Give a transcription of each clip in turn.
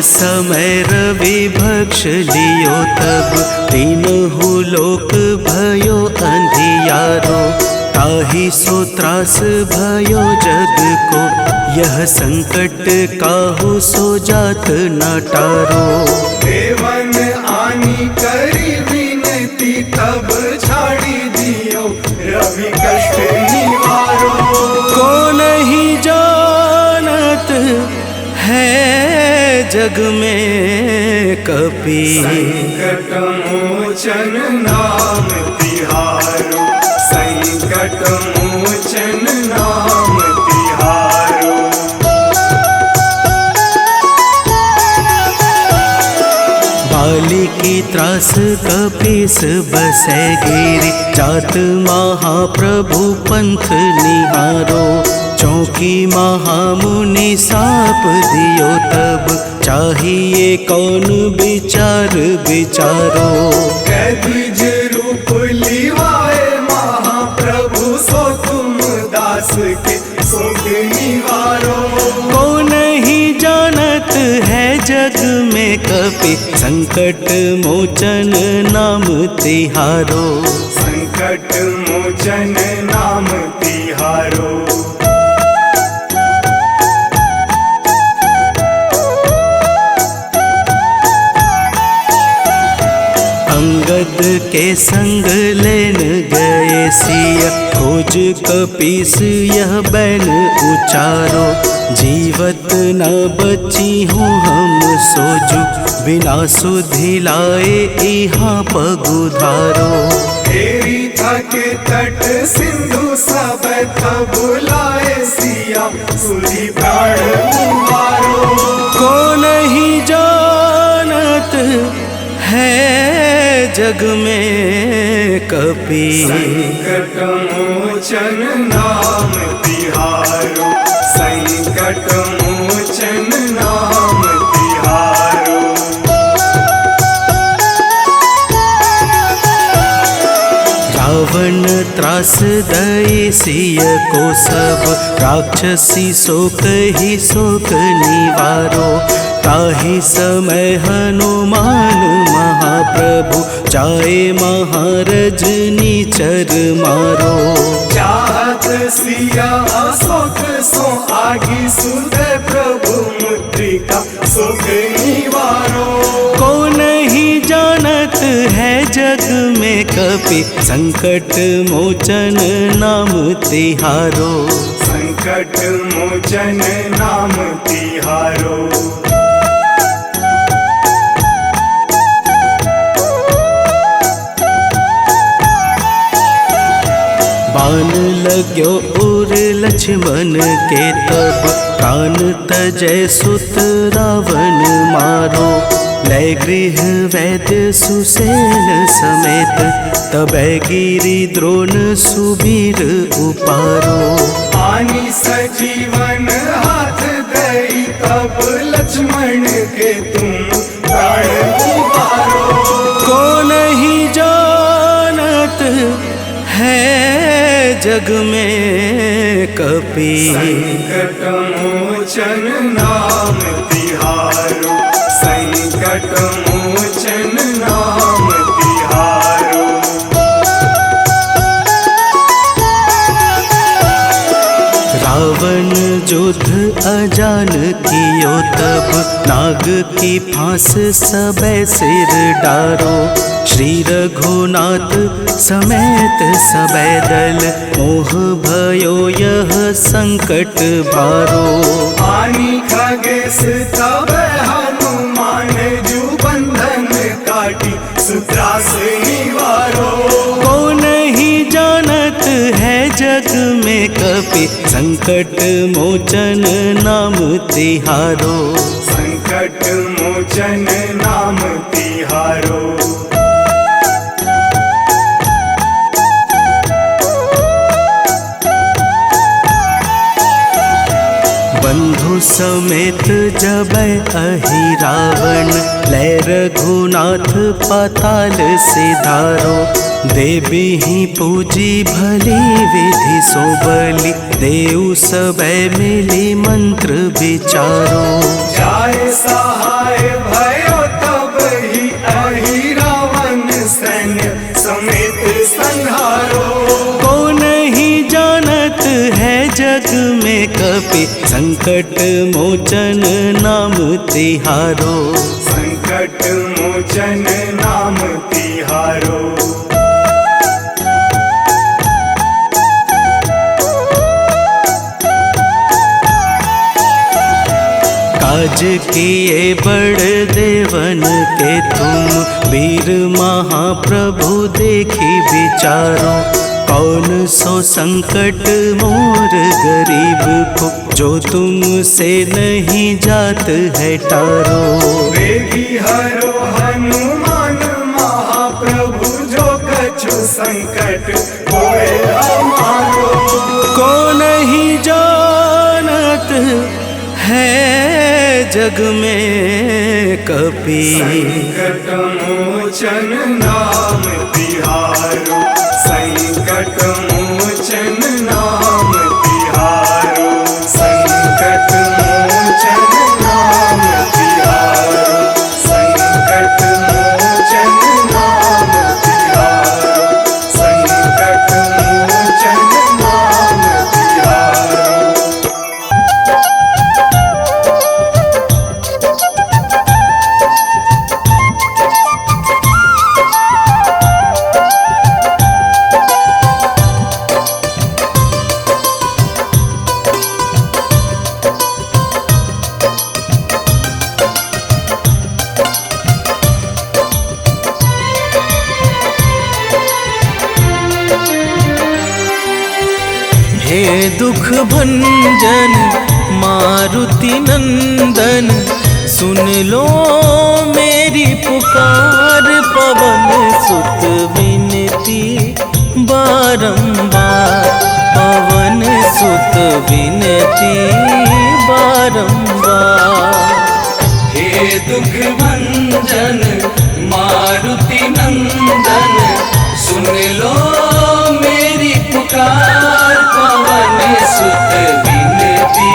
समय रवि भक्ष लियो तब तीनहु लोक भयो अंधियारो। ताहि सो त्रास भयो जग को यह संकट काहू सो जात न टारो। देवन आनी करी विनती तब छाड़ी दियो रवि कष्ट निवारो। को नहीं जानत है जग में कपि संकट मोचन नाम तिहारो। संकट मोचन नाम तिहारो। बाली की त्रास कपीस बसै गिरि जात महाप्रभु पंथ निहारो। चौकी महामुनि साप दियो तब चाहिए कौन विचार विचारो। कैद्विज रूप लिवाए महाप्रभु सो तुम दास के शोक निवारो। को नहीं जानत है जग में कपि संकट मोचन नाम तिहारो। संकट मोचन नाम तिहारो। अंगद के संग लेन गए सिया खोज कपीस यह बैन उचारो। जीवत न बची हूँ हम सोजू बिना सुधि लाए यहाँ पगुधारो। तेरी थके तट सिंधु सब तब बुलाए सिया सुधी प्राण कुमारो। को नहीं जानत है जग में कपि संकट मोचन नाम तिहारो। संकट मोचन नाम तिहारो। रावण त्रास दई सिय को सब राक्षसी शोक ही शोक निवारो। ताहि समय हनुमान महाप्रभु जाए महारजनी चर मारो। चाहत सिया अशोक सो आगी सुधे प्रभु मुद्रिका शोक निवारो। को नहीं जानत है जग में कपि संकट मोचन नाम तिहारो। संकट मोचन नाम तिहारो। बाण लाग्यो उर लक्ष्मण के तब प्राण तजय सुत रावण मारो। लय गृह वैद्य सुसेन समेत तबै गिरि द्रोण सुबीर उपारो। आनी सजीवन हाथ दई तब लक्ष्मण के तुम प्राण उबारो। को नहीं जानत है जग में कपि संकट मोचन नाम तिहारो। संकट मोचन नाम तिहारो। रावण युद्ध अजान कियो तब नाग की फांस सबे सिर डारो। श्री रघुनाथ समेत सबे दल मोह भयो यह संकट भारो। आनी खगेश तब हनुमान जू बंधन काटी सुत्रास निवारो। को नहीं जानत है जग में कपि संकट मोचन नाम तिहारो। संकट मोचन नाम तिहारो। बंधु समेत जबै अहि रावण, लै रघुनाथ पाताल सिधारो। देवी ही पूजी भली विधि सो बलि, देव सबे मिली मंत्र विचारो। जाय सहाय भयो तब ही अहि रावण सैन्य समेत संहारो। को नहीं जानत है जग में कपि, संकट मोचन नाम तिहारो। संकट मोचन नाम तिहारो। काज किए बड़ देवन के तुम, वीर महाप्रभु देखी विचारो। कौन सो संकट मोर गरीब को, जो तुमसे नहीं जात है टारो। वेगी हरो हनुमान महाप्रभु, जो कछु संकट होए हमारो। को नहीं जानत है जग में कपि, संकट मोचन नाम तिहारो। संकट मोचन नाम तिहारो। संकट मोचन नाम तिहारो। संकट मोचन नाम तिहारो। संकट मोचन नाम तिहारो। हे दुख भंजन मारुति नंदन, सुन लो मेरी पुकार। पवन सुत विनती बारंबार, पवन सुत विनती बारंबार। हे दुख भंजन मारुति नंदन, सुन लो मेरी पुकार। पवन सुत विनती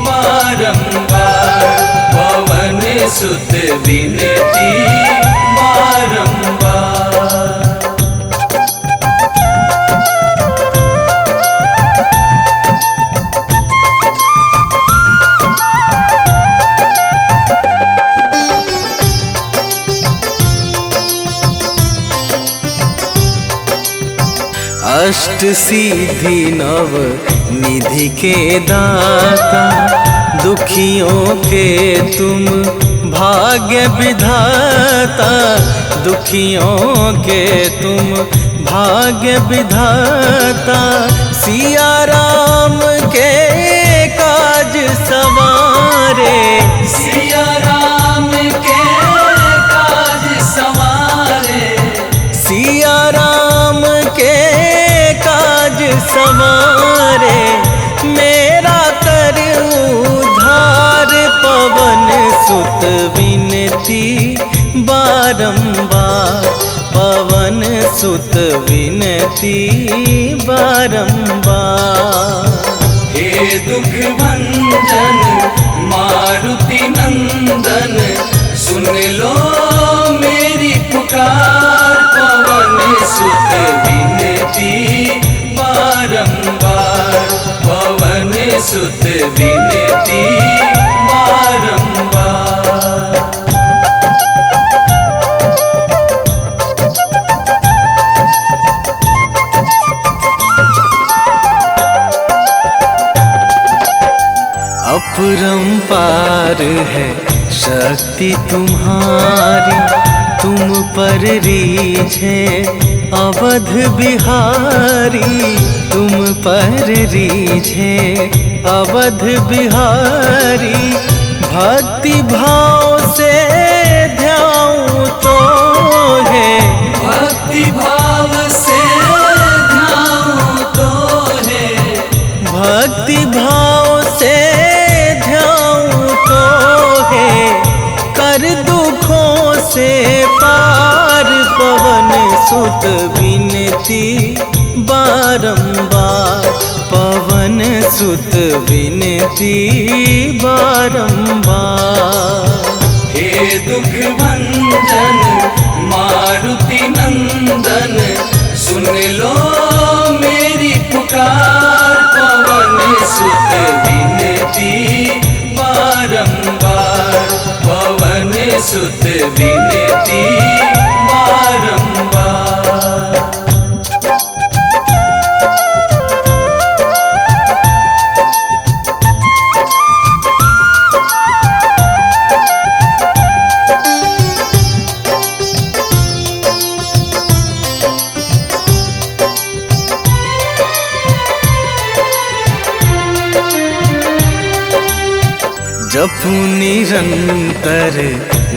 बारंबार, पवन सुत विनती बारंबार। अष्ट सिद्धि नव निधि के दाता, दुखियों के तुम भाग्य विधाता। दुखियों के तुम भाग्य विधाता, सिया राम के काज सवारे। सिया राम के काज सवारे। सिया राम के काज सवारे, मेरा कर उद्धार। पवन सुत विनती बारंबार, पवन सुत विनती बारंबार। हे दुख भंजन मारुति नंदन, सुन लो मेरी पुकार। पवन सुत विनती बारंबार, पवन सुत विनती बारंबार। अपरंपार है शक्ति तुम्हारी, तुम पर रीझे अवध बिहारी। तुम पर रीझे अवध बिहारी, भक्ति भाव से ध्याऊं तो है। भक्ति भाव से ध्याऊं तो है। भक्ति भाव से ध्याऊं सुत विनती बारंबार, पवन सुत विनती बारंबार। हे दुख भंजन मारुति नंदन, सुन लो मेरी पुकार, पवन सुत विनती बारंबार, पवन सुत विनती बारंबार। जपू निरंतर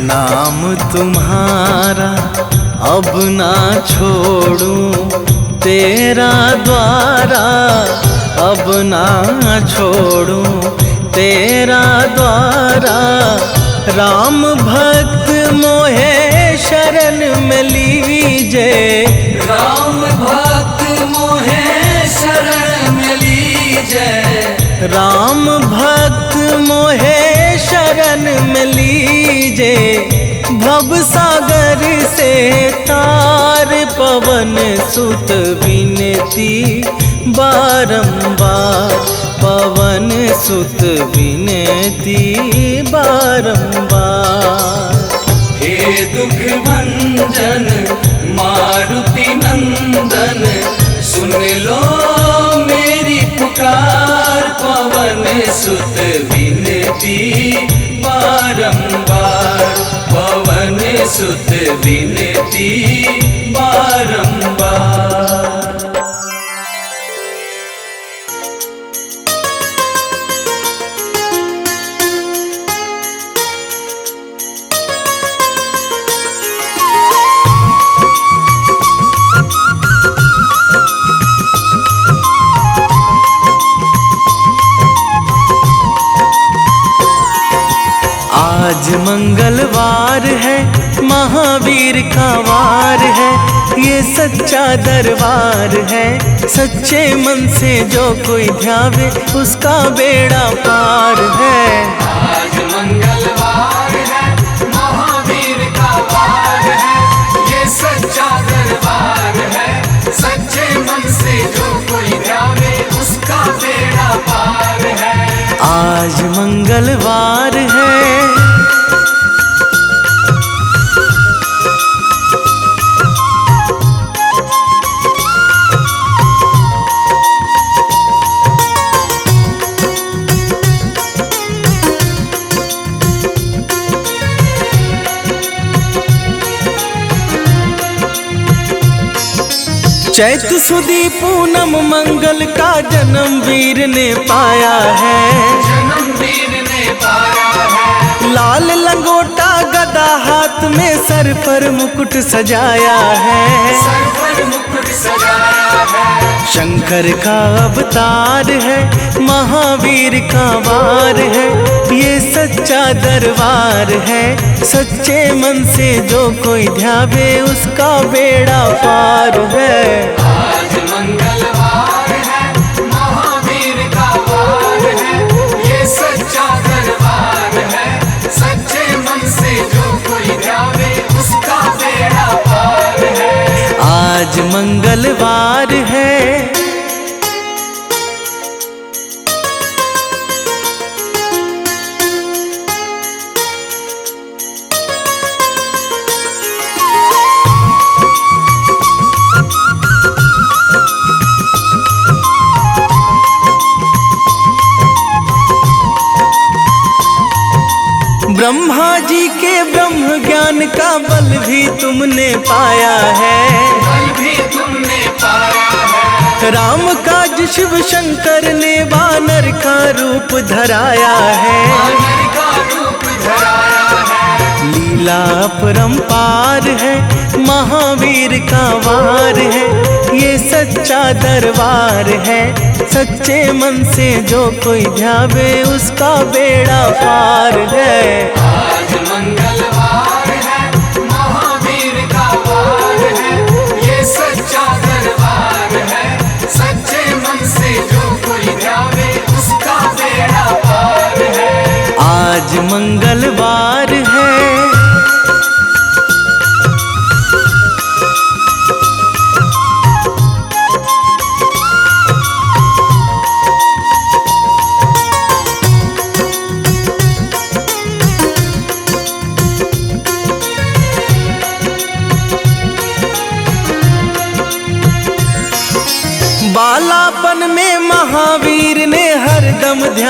नाम तुम्हारा, अब ना छोड़ूं तेरा द्वारा, अब ना छोड़ूं तेरा द्वारा। राम भक्त मोहे शरण में लीजे, राम भक्त मोहे शरण में लीजे, राम भक्त मोहे शरण में लीजे। भव सागर से तार, पवन सुत विनती बारंबार, पवन सुत विनती बारंबार। हे दुख भंजन मारुति नंदन, सुन लो मेरी पुकार, पवन सुत विनती बारंबार, पवन सुत विनती बारंबार। आज मंगलवार है, महावीर का वार है, ये सच्चा दरबार है। सच्चे मन से जो कोई ध्यावे, उसका बेड़ा पार है। आज मंगलवार है, महावीर का वार है, ये सच्चा दरबार है। सच्चे मन से जो कोई ध्यावे, उसका बेड़ा पार है। आज मंगलवार है, चैत सुदी पूनम मंगल का जन्म वीर ने पाया है, जन्म वीर ने पाया है। लाल लंगोटा गदा हाथ में, सर पर मुकुट सजाया है, सर पर मुकुट सजाया है। शंकर का अवतार है, महावीर का वार है, ये सच्चा दरबार है। सच्चे मन से जो कोई ध्यावे, उसका बेड़ा पार है। आज मंगलवार है, महावीर का वार है, ये सच्चा दरबार है। सच्चे मन से जो कोई ध्यावे, उसका बेड़ा पार है। आज मंगलवार है, ब्रह्मा जी के ब्रह्म ज्ञान का बल भी तुमने पाया है, बल भी तुमने पाया है। राम काज शिव शंकर ने वानर का रूप धराया है, वानर का रूप धराया है। लीला अपरंपार है, महावीर का वार है, ये सच्चा दरबार है। सच्चे मन से जो कोई ध्यावे, उसका बेड़ा पार है। आज मंगलवार है, महावीर का वार है, ये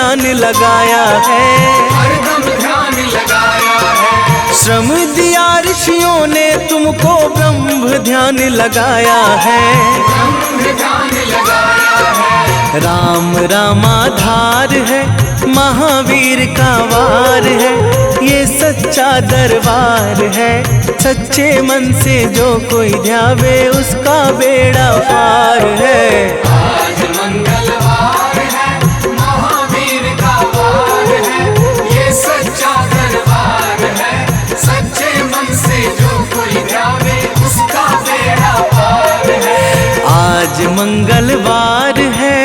ध्यान लगाया है। हरदम ध्यान लगाया है। श्रम दिया ऋषियों ने तुमको, ब्रह्म ध्यान लगाया है। ब्रह्म ध्यान लगाया है। राम रामाधार है, महावीर का वार है, ये सच्चा दरबार है। सच्चे मन से जो कोई ध्यावे उसका बेड़ा पार है। आज मंगलवार है, महावीर का वार है, ये सच्चा दरबार है। सच्चे मन से जो कोई ध्यावे उसका बेड़ा पार है। आज मंगलवार है।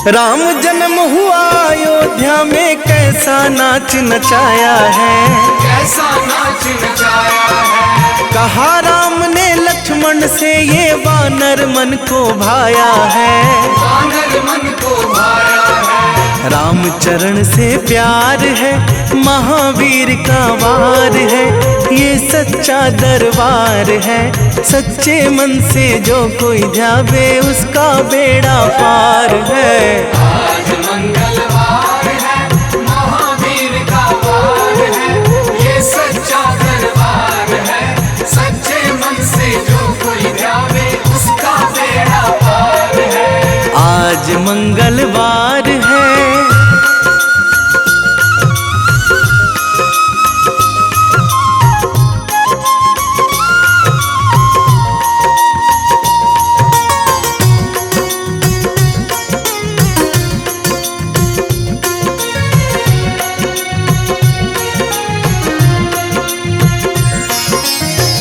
राम जन्म हुआ अयोध्या में, कैसा नाच नचाया है। कैसा नाच नचाया है। कहा राम ने लक्ष्मण से, ये वानर मन को भाया है। वानर मन को भाया है। रामचरण से प्यार है, महावीर का वार है, ये सच्चा दरबार है। सच्चे मन से जो कोई ध्यावे उसका बेड़ा पार है। आज मंगलवार है, महावीर का वार है, ये सच्चा दरबार है। सच्चे मन से जो कोई ध्यावे उसका बेड़ा पार है। आज मंगलवार है।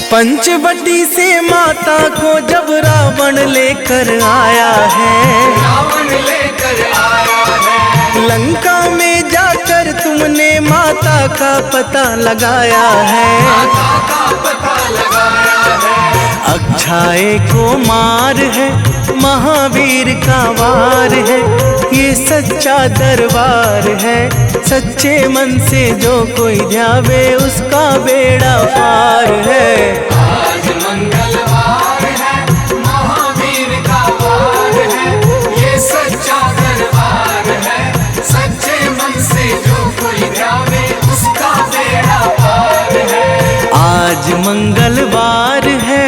पंचवटी से माता को जब रावण लेकर आया है। रावण लेकर आया है। लंका में जाकर तुमने माता का पता लगाया है। माता का पता लगाया है। अक्षय को मार है, महावीर का वार है, ये सच्चा दरबार है। सच्चे मन से जो कोई ध्यावे उसका बेड़ा पार है। आज मंगलवार है, महावीर का वार है, ये सच्चा दरबार है। सच्चे मन से जो कोई ध्यावे उसका बेड़ा पार है। आज मंगलवार है।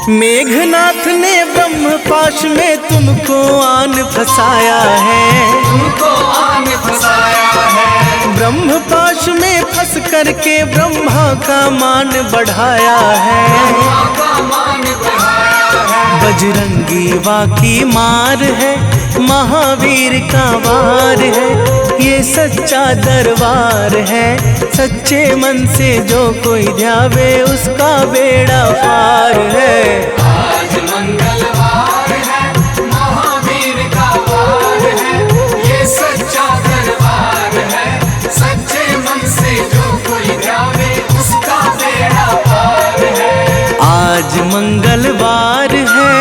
मेघनाथ ने ब्रह्मपाश में तुमको आन फंसाया है। तुमको आन फंसाया है। ब्रह्मपाश में फंस करके ब्रह्मा का मान बढ़ाया है। ब्रह्मा का मान बढ़ाया है। बजरंगी वाकी मार है, महावीर का वार है, ये सच्चा दरबार है। सच्चे मन से जो कोई ध्यावे उसका बेड़ा पार है। आज मंगलवार है, महावीर का वार है, ये सच्चा दरबार है। सच्चे मन से जो कोई ध्यावे उसका बेड़ा पार है। आज मंगलवार है।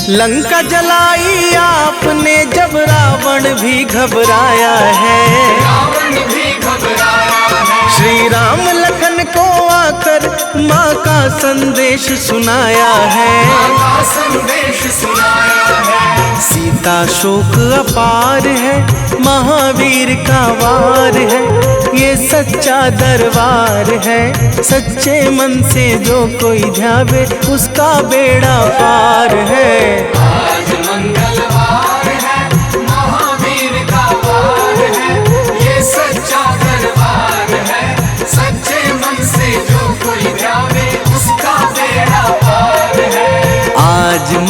लंका जलाई आपने जब रावण भी घबराया है। रावण भी घबराया है। श्री राम लखन को आकर माँ का संदेश सुनाया है। माँ का संदेश सुनाया है। सीता शोक अपार है, महावीर का वार है, ये सच्चा दरबार है। सच्चे मन से जो कोई ध्यावे उसका बेड़ा पार है। आज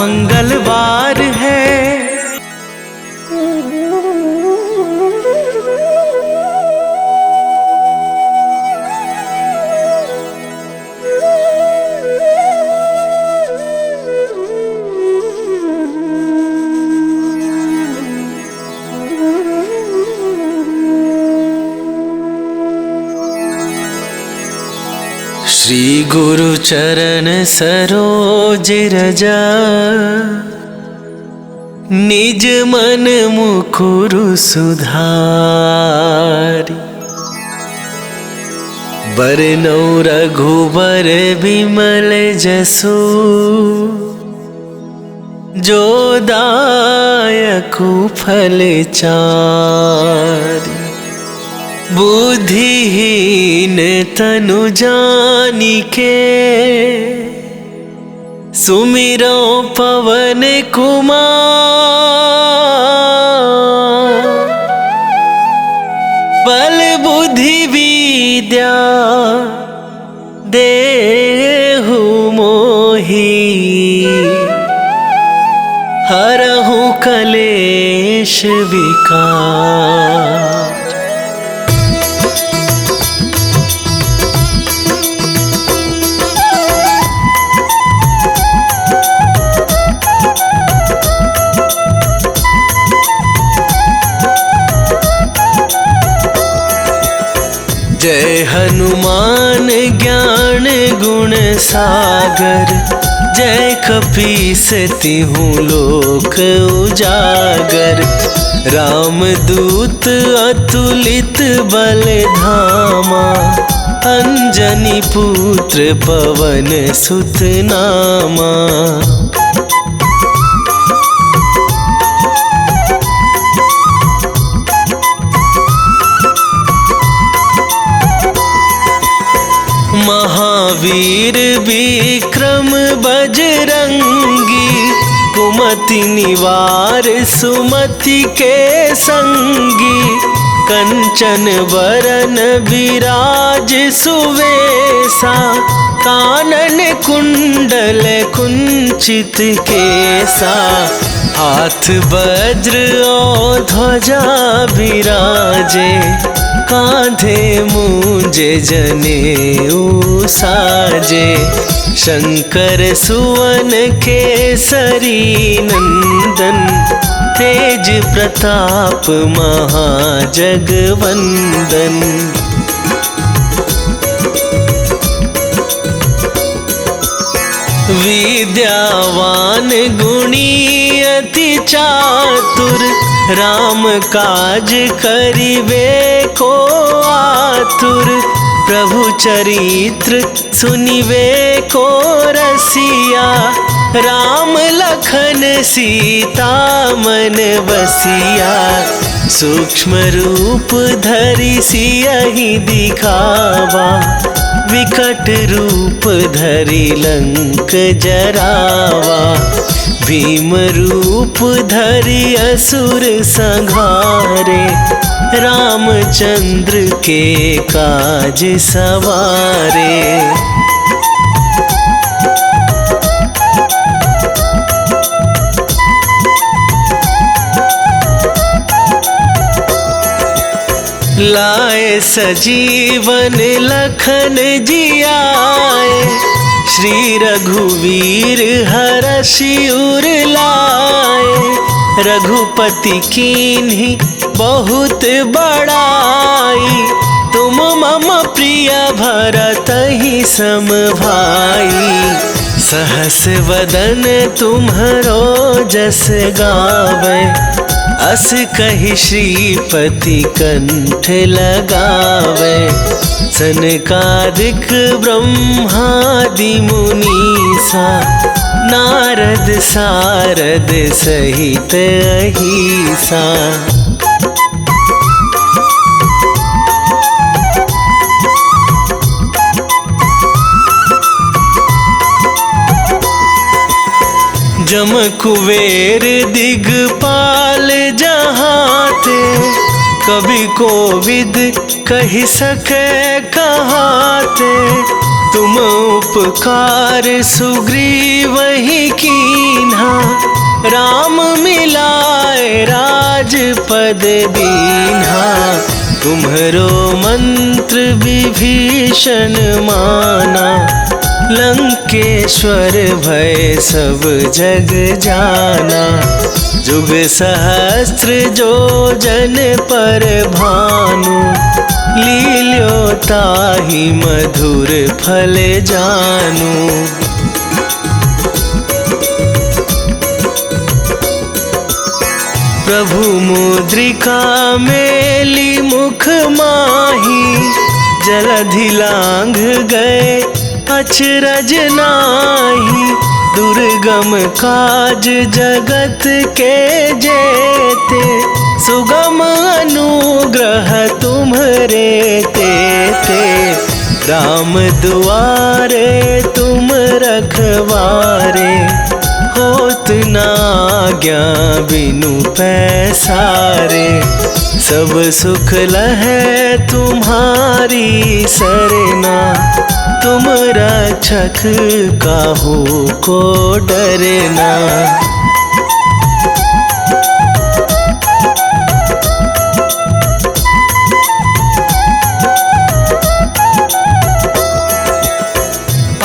मंगलवार है। श्री गुरु चरण सरोज रजा, निज मन मुकुरु सुधारि। बरनौ रघुबर बिमल जसु, जो दायकु फल चारि। बुद्धिहीन तनु जानिके, सुमिरो पवन कुमार। बल बुद्धि विद्या देहु मोहि, हरहु कलेश विकार। जय हनुमान ज्ञान गुण सागर, जय कपीस तिहुँ लोक उजागर। रामदूत अतुलित बल धामा, अंजनी पुत्र पवन सुत नामा। महावीर विक्रम बजरंगी, कुमति निवार सुमति के संगी। कंचन वरन विराज सुवेशा, कानन कुंडल कुंचित केसा। हाथ वज्र और ध्वजा विराजे, कांधे मूंजे जनेऊ साजे। शंकर सुवन केसरी नंदन, तेज प्रताप महाजगवंदन। विद्यावान गुणी अति चातुर, राम काज करिबे को आतुर। प्रभु चरित्र सुनिबे को रसिया, राम लखन सीता मन बसिया। सूक्ष्म रूप धरि सियहि दिखावा, विकट रूप धरि लंक जरावा। भीम रूप धरि असुर संहारे, रामचंद्र के काज सवारे। लाए सजीवन लखन जियाए, श्री रघुवीर हरषि उर लाए। रघुपति कीन्ही बहुत बड़ाई, तुम मम प्रिय भरतहि सम भाई। सहस वदन तुम्हरो जस गावे, अस कहि श्रीपति कंठ लगावे। सनकादिक ब्रह्मादि मुनीसा, नारद सारद सहित अहिसा। जम कुबेर दिगपाल जहाते, कवि कोविद कहि सके कहाते। तुम उपकार सुग्रीव ही कीन्हा, राम मिलाए राजपद दीन्हा। तुम्हरो मंत्र विभीषण माना, लंकेश्वर भय सब जग जाना। जुग सहस्त्र जो जन पर भानु, लील्यो ताहि मधुर फल जानू। प्रभु मुद्रिका मेली मुख माही, जलधि लांघ गए अचरज नाही। दुर्गम काज जगत के जेते, सुगम अनुग्रह तुम्हरे तेते। राम दुआरे तुम रखवारे, होत न आज्ञा बिनु पैसारे। सब सुख लहै तुम्हारी सरना, तुम रक्षक काहू को डरना।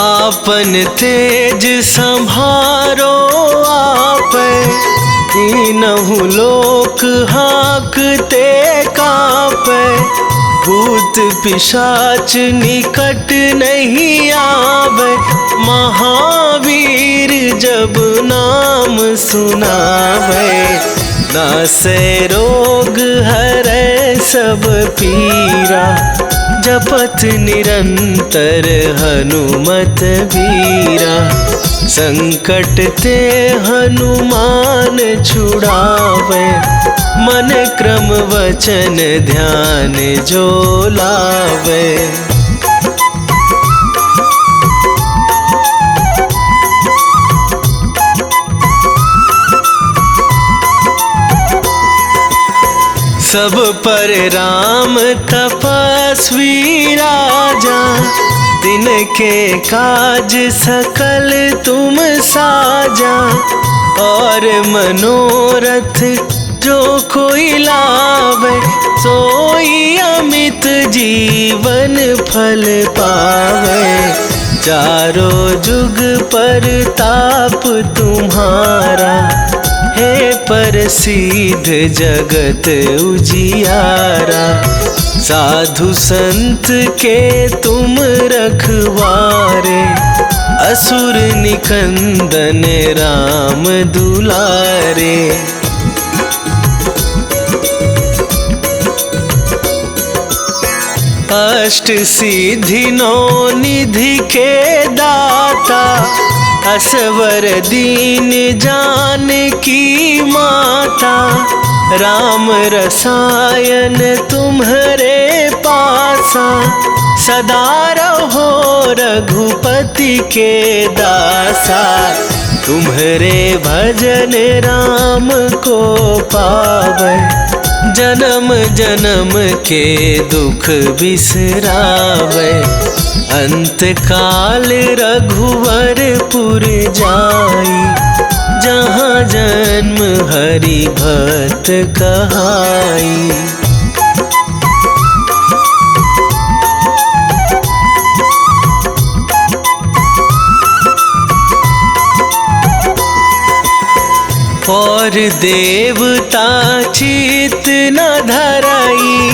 आपन तेज संभारो आप, तीनहु लोक हाँकते कापै। भूत पिशाच निकट नहीं आवे, महावीर जब नाम सुनावे। नासै रोग हरै सब पीरा, जपत निरंतर हनुमत वीरा। संकट ते हनुमान छुड़ावे, मन क्रम वचन ध्यान जो लावे। सब पर राम तपस्वी राजा, दिन के काज सकल तुम साजा। और मनोरथ जो कोई लावे, सोई अमित जीवन फल पावे। चारों जुग पर ताप तुम्हारा, हे प्रसिद्ध जगत उजियारा। साधु संत के तुम रखवारे, असुर निकंदन राम दुलारे। अष्ट सिद्धि नौ निधि के दाता, असवर दीन जानकी माता। राम रसायन तुम्हरे पासा, सदा रहो रघुपति के दासा। तुम्हरे भजन राम को पावै, जन्म जन्म के दुख बिसरावै। अंत काल रघुवरपुर जाई, जहाँ जन्म हरि भक्त कहाई। और देवता चित न धराई,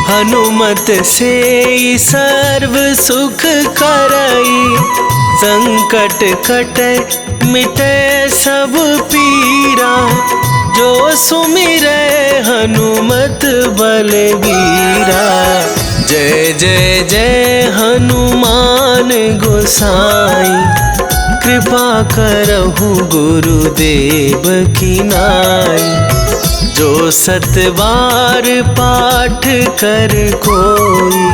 हनुमत से सर्व सुख करई। संकट कटे मिटे सब पीरा, जो सुमिरै हनुमत बलबीरा। जय जय जय हनुमान गोसाई, कृपा करहु गुरुदेव की नाई। जो सतबार पाठ कर कोई,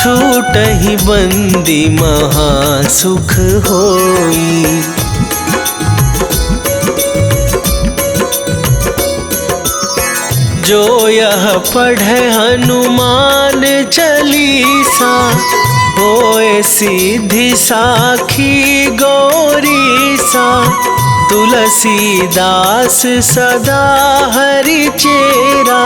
छूटहि बंदी महासुख होई। जो यह पढ़े हनुमान चालीसा, होए सीधी साखी गौरी सा, तुलसीदास सदा हरि चेरा,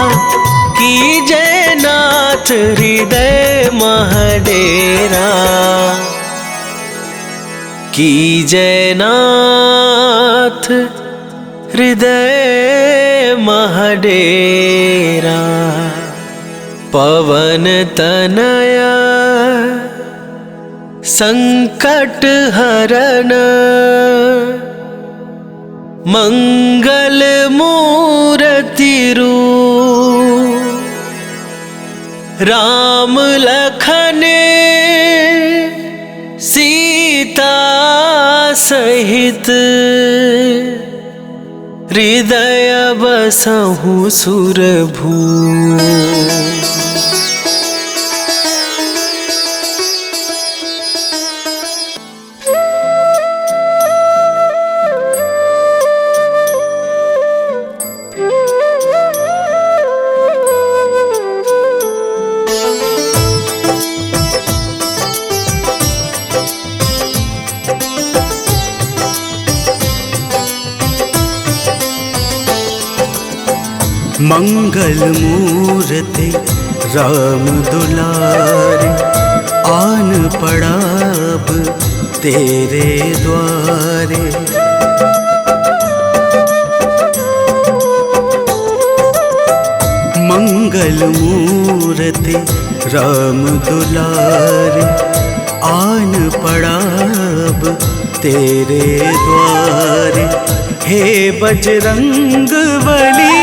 की जयनाथ हृदय महडेरा, की जयनाथ हृदय महडेरा। पवन तनया संकट हरन, मंगल मूर्ति रूप, राम लखन सीता सहित, हृदय बसहु सुरभू। मंगल मूर्ति राम दुलारे, आन पड़ा अब तेरे द्वारे। मंगल मूर्ति राम दुलारे, आन पड़ा अब तेरे द्वारे। हे बजरंग बली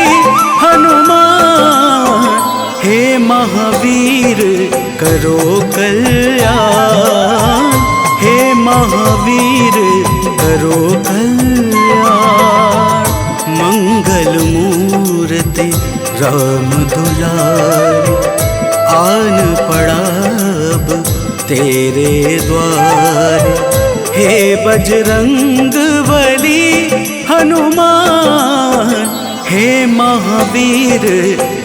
हनुमान, हे महावीर करो कल्याण, हे महावीर करो कल्याण। मंगल मूर्ति राम दुलारे, आन पड़ा अब तेरे द्वारे। हे बजरंग बली हनुमान, हे महावीर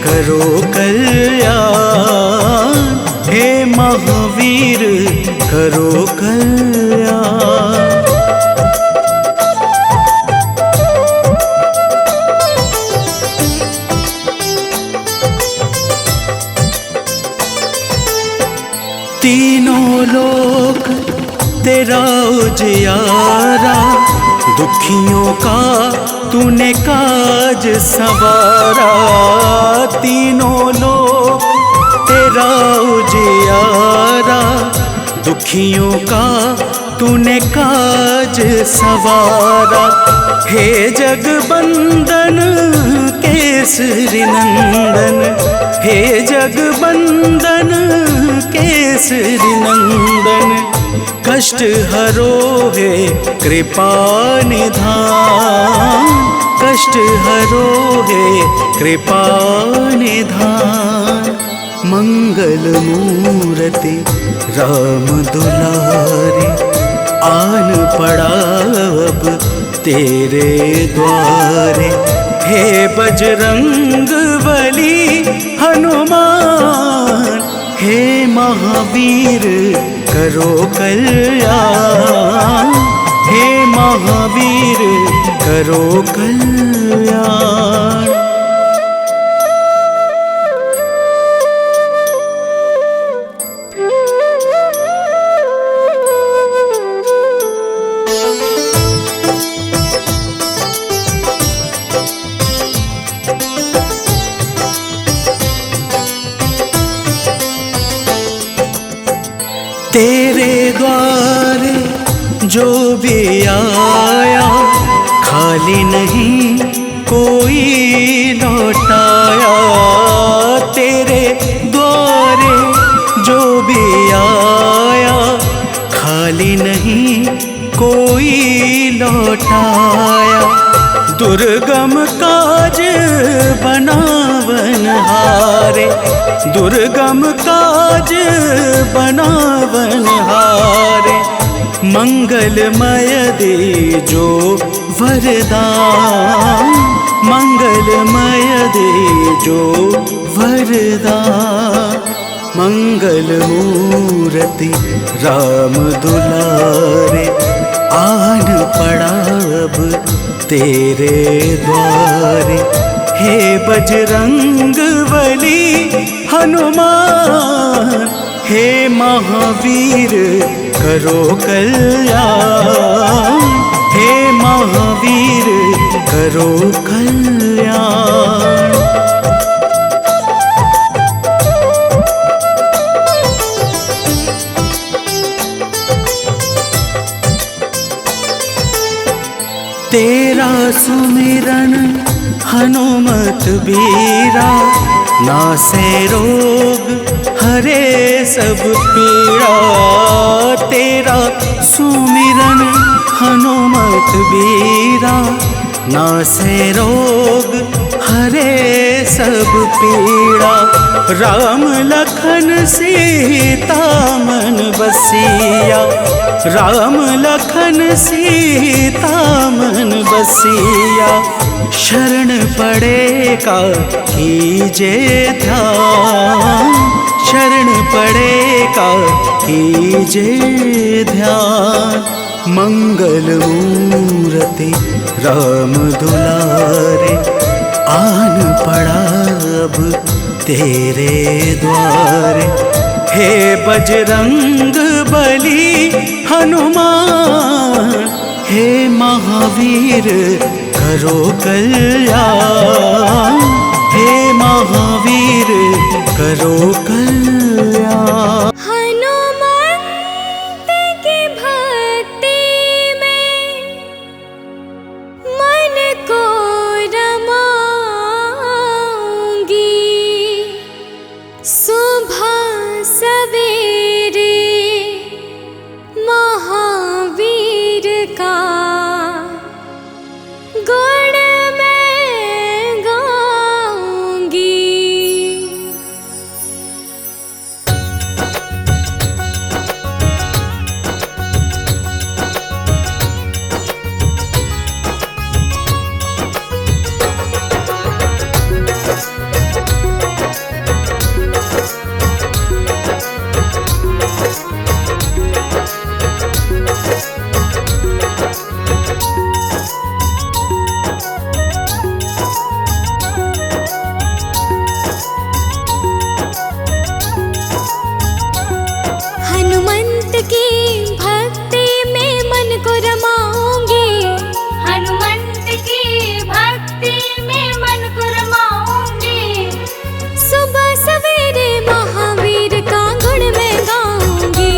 करो कल्याण, हे महावीर करो कल्याण। तीनों लोक तेरा उजियारा, दुखियों का तूने काज संवारा। तीनों लोक तेरा उजियारा, दुखियों का तूने काज संवारा। हे जगबंदन केसरी नंदन, हे जगबंदन केसरी नंदन। कष्ट हरो है कृपा निधान, कष्ट हरो है कृपा निधान। मंगल मूर्ति राम दुलारे, आन पड़ा अब तेरे द्वारे। हे बजरंग बली हनुमान, हे महावीर करो कल्याण, हे महावीर करो कल्याण। तेरे द्वारे जो भी आया, खाली नहीं कोई लौटाया। तेरे द्वारे जो भी आया, खाली नहीं कोई लौटाया। दुर्गम काज बनावनहारे, दुर्गम काज बनावनहारे। मंगलमय दे जो वरदान, मंगलमय दे जो वरदान। मंगल मूर्ति राम दुलारे, आन पड़ा अब तेरे द्वारे। हे बजरंग बली हनुमान, हे महावीर करो कल्याण, हे महावीर करो कल्याण। तेरा सुमिरन हनुमत बीरा, नासे रोग हरे सब पीड़ा। तेरा सुमिरन हनुमत बीरा, नासे रोग हरे सब पीड़ा। राम लखन सीता मन बसिया, राम लखन सीता मन बसिया। शरण पड़ेगा कीजे ध्यान, शरण पड़ेगा कीजे ध्यान। मंगल मूर्ति राम दुलारे, आन पड़ा अब तेरे द्वारे। हे बजरंग बली हनुमान, हे महावीर करो कल्याण, हे महावीर करो कल्याण। हनुमंत की भक्ति में मन को रमाऊंगी, सुबह सवेरे महावीर का गुण मैं गाऊंगी। हनुमंत की भक्ति में मन को रमाऊंगी, हनुमंत की भक्ति में मन को रमाऊंगी। सुबह सवेरे महावीर का गुण मैं गाऊंगी,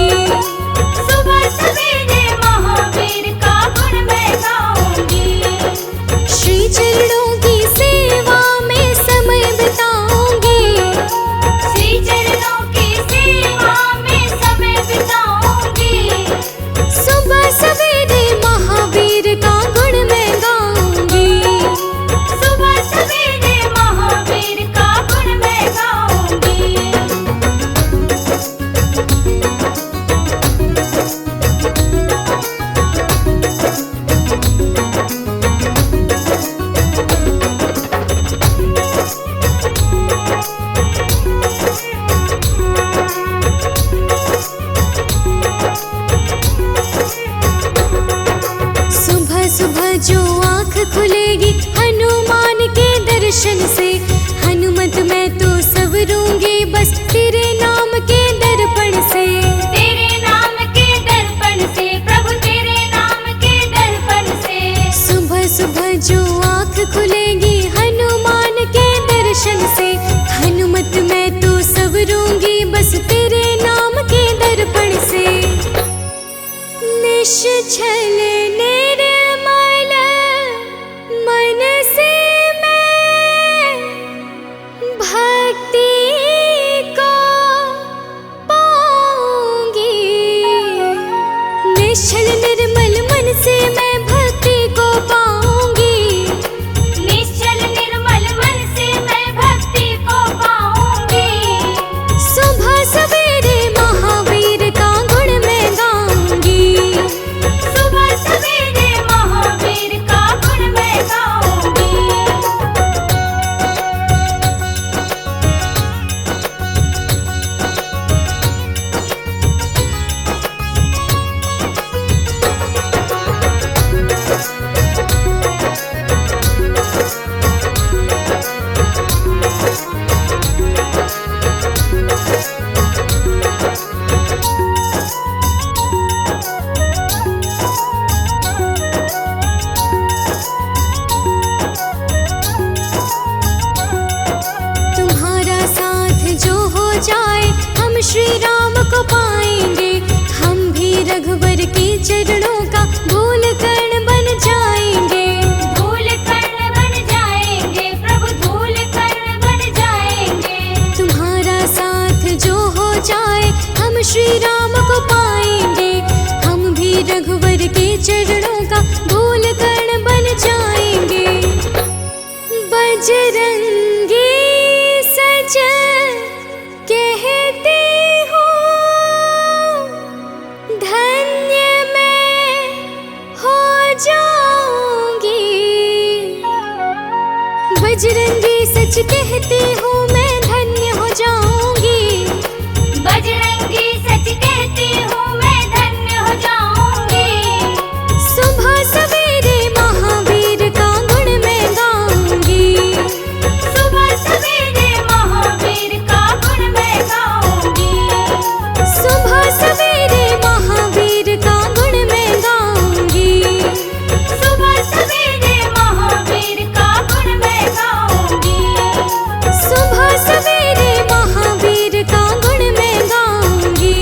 सुबह सवेरे महावीर का गुण मैं गाऊंगी। श्री चरणों की सेवा में समय बिताऊंगी, श्री चरणों की सेवा में समय बिताऊंगी। सुबह सवेरे महावीर का गुण मैं गाऊंगी, सुबह सवेरे महावीर का गुण मैं गाऊंगी। सुबह सुबह जो आँख खुलेगी हनुमान के दर्शन से, हनुमत मैं तो संवरूंगी बस तेरे नाम के दर्पण से, तेरे नाम के दर्पण से, प्रभु तेरे नाम के दर्पण से। सुबह सुबह जो आँख खुलेगी हनुमान के दर्शन से, हनुमत मैं तो संवरूंगी बस तेरे नाम के दर्पण से। निश्चल निर्मल मन से मैं भक्ति को पाऊंगी, निश्चल निर्मल मन से मैं भक्ति को पाऊंगी, निश्चल निर्मल मन से मैं भक्ति को पाऊंगी। सुबह सवेरे महावीर का गुण मैं गाऊंगी, सुबह सवेरे महावीर का गुण मैं गाऊंगी। राम को पाएंगे। हम भी रघुवर के चरणों का धूल कण बन जाएंगे। धूल कण बन जाएंगे प्रभु, धूल कण बन जाएंगे। तुम्हारा साथ जो हो जाए हम श्री राम को पाएंगे। हम भी रघुवर के चरणों का धूल कण बन जाएंगे। बजरंगी सज कहते हो धन्य मैं हो जाऊंगी। बजरंगी सच कहती हूँ मैं धन्य हो जाऊंगी। बजरंगी सच कहती हूँ मैं धन्य हो जाऊंगी। सुबह सवेरे महावीर का गुण मैं गाऊंगी। सुबह सवेरे महावीर का गुण मैं गाऊंगी। सुबह सवेरे महावीर का गुण मैं गाऊंगी। सुबह सवेरे महावीर का गुण मैं गाऊंगी। सुबह सवेरे महावीर का गुण मैं गाऊंगी।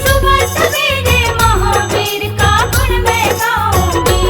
सुबह सवेरे महावीर का गुण मैं गाऊंगी।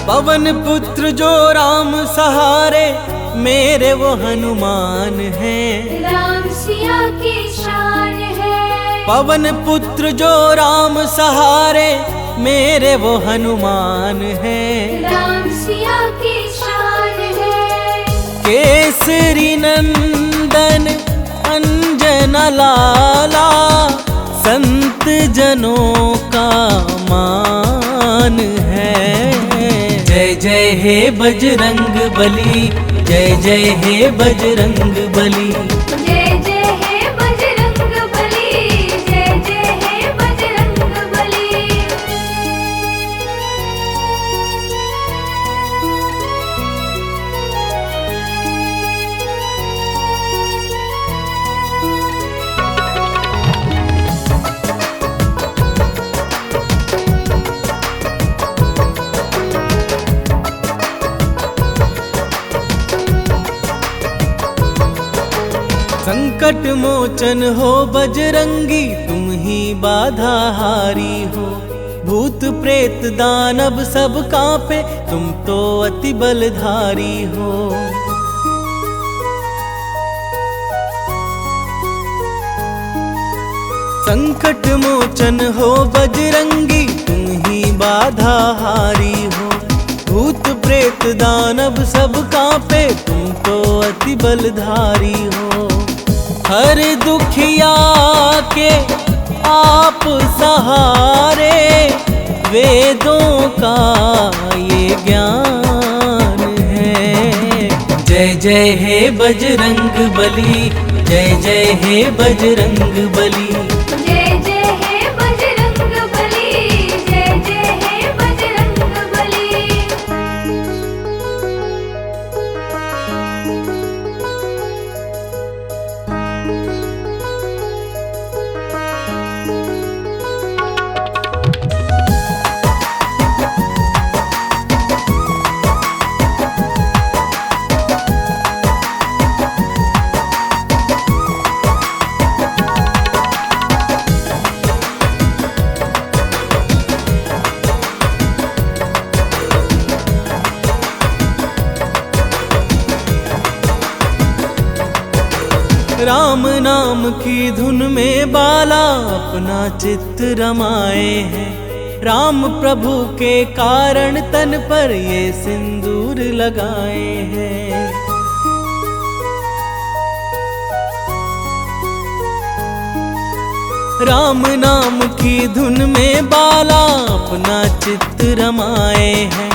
पवन पुत्र जो राम सहारे, मेरे वो हनुमान हैं। राम सिया की शान है। पवन पुत्र जो राम सहारे, मेरे वो हनुमान हैं। राम सिया की शान है। केसरी नंदन अंजन लाला, संत जनों का मान है। जय जय हे बजरंग बली, जय जय हे बजरंग बली। जय जय हे बजरंग बली, जय जय हे बजरंग बली। संकट मोचन हो बजरंगी, तुम ही बाधा हारी हो। भूत प्रेत दानव सब कांपे, तुम तो अति बलधारी हो। संकट मोचन हो बजरंगी, तुम ही बाधा हारी हो। भूत प्रेत दानव सब कांपे, तुम तो अति बलधारी हो। हर दुखिया के आप सहारे, वेदों का ये ज्ञान है। जय जय हे बजरंग बली, जय जय हे बजरंग बली। जय जय हे बजरंग बली, जय जय हे बजरंग बली। राम नाम की धुन में बाला अपना चित्त रमाए हैं। राम प्रभु के कारण तन पर ये सिंदूर लगाए हैं। राम नाम की धुन में बाला अपना चित्त रमाए हैं।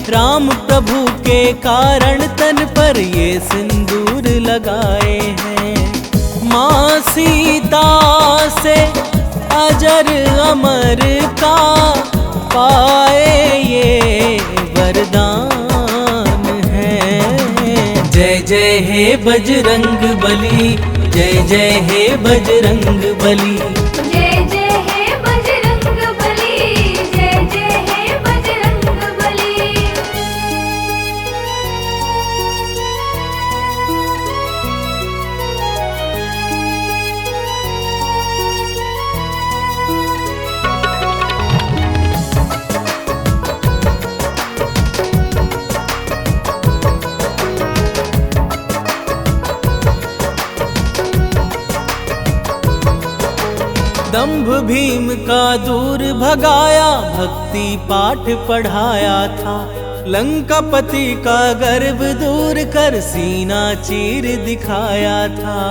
राम प्रभु के कारण तन पर ये सिंदूर लगाए हैं। माँ सीता से अजर अमर का पाए ये वरदान है। जय जय हे बजरंग बली, जय जय हे बजरंग बली। जय जय हे बजरंग बली, जय जय हे बजरंग बली। दंभ भीम का दूर भगाया, भक्ति पाठ पढ़ाया था। लंकापति का गर्व दूर कर सीना चीर दिखाया था।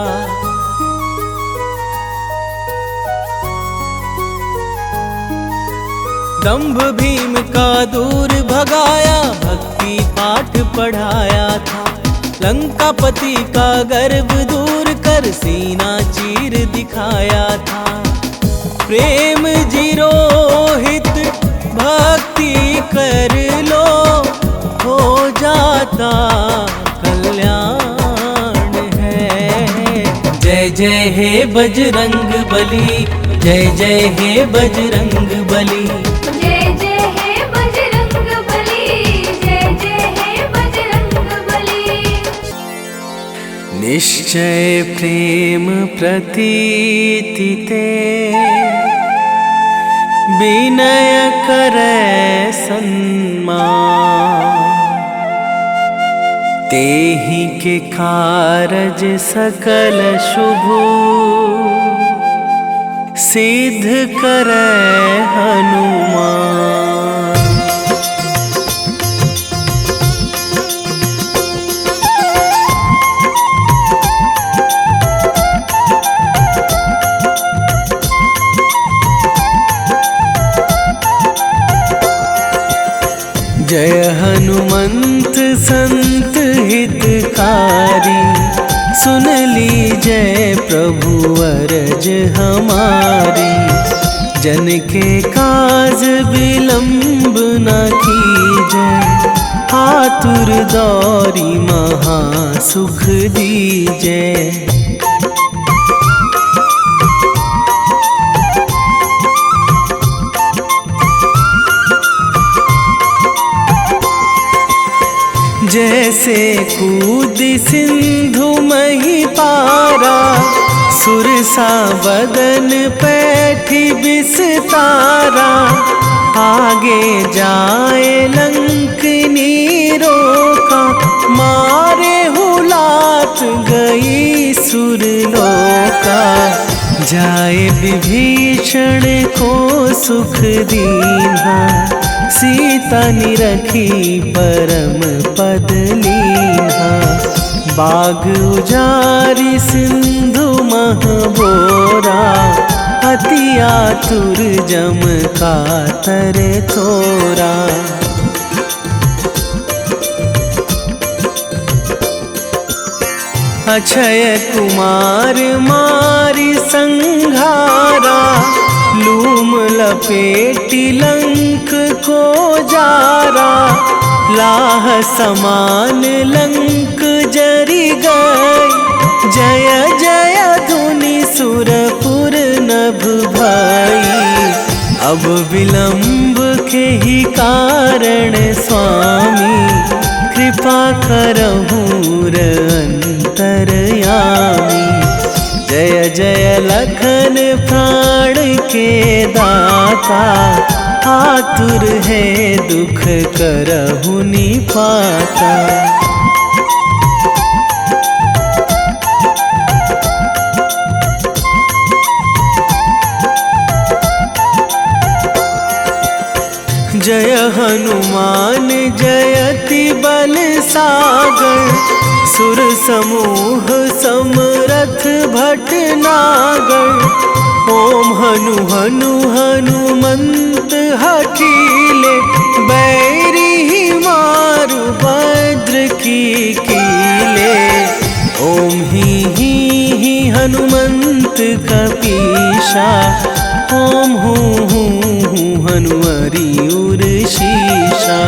दंभ भीम का दूर भगाया, भक्ति पाठ पढ़ाया था। लंकापति का गर्व दूर कर सीना चीर दिखाया था। प्रेम जीरोहित भक्ति कर लो, हो जाता कल्याण है। जय जय हे बजरंग बली, जय जय हे बजरंग बली। जय जय हे बजरंग बली, जय जय हे बजरंग बली। निश्चय प्रेम प्रतीति ते, विनय करे सन्मान। तेहि के कारज सकल शुभ, सिद्ध करे हनुमान। जय हनुमंत संत हितकारी, सुन लीजय प्रभु अरज हमारी। जन के काज विलंब न कीजय, आतुर दौरी महा सुख दीजय। जैसे कूद सिंधु मही पारा, सुरसा बदन पैठी बिस्तारा। आगे जाए लंकनी रोका, मारे हुलात गई सुरलोका। जाए विभीषण को सुख दीन्हा, सीता निरखी परम पद लीन्हा। बाग उजारी सिंधु महबोरा, अति आतुर जम कातर तोरा। अक्षय कुमार मारी संघारा, लूम लपेटी लंक को जारा। लाह समान लंक जरी गई, जय जय धुनि सुरपुर नभ भई। अब विलंब के ही कारण स्वामी, कृपा करहु अंतरयामी। जय जय लखन प्राण के दाता, आतुर है दुख करहु निपाता। जय हनुमान जयति बल सागर, सुर समूह समरथ भटनागर। ओम हनु हनु हनुमंत हठीले, बैरी मारु वज्र की कीले। ओम ही हनुमंत कपीशा, ओम हूँ हनुमरी उर शीशा।